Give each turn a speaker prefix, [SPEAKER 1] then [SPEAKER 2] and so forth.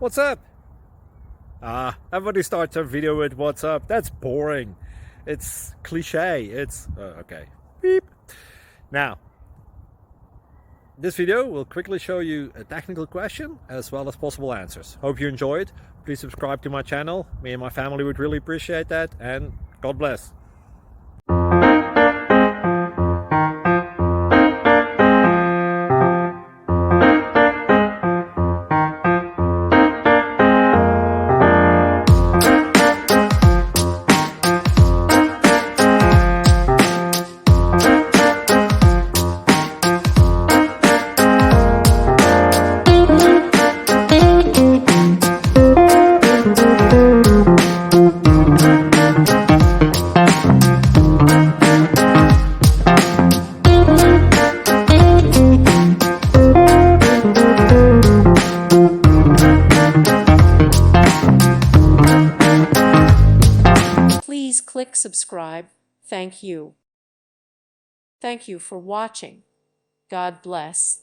[SPEAKER 1] What's up? Everybody starts a video with what's up. That's boring. It's cliche. It's okay. Beep. Now, this video will quickly show you a technical question as well as possible answers. Hope you enjoyed. Please subscribe to my channel. Me and my family would really appreciate that, and God bless.
[SPEAKER 2] Please click subscribe. Thank you. Thank you for watching. God bless.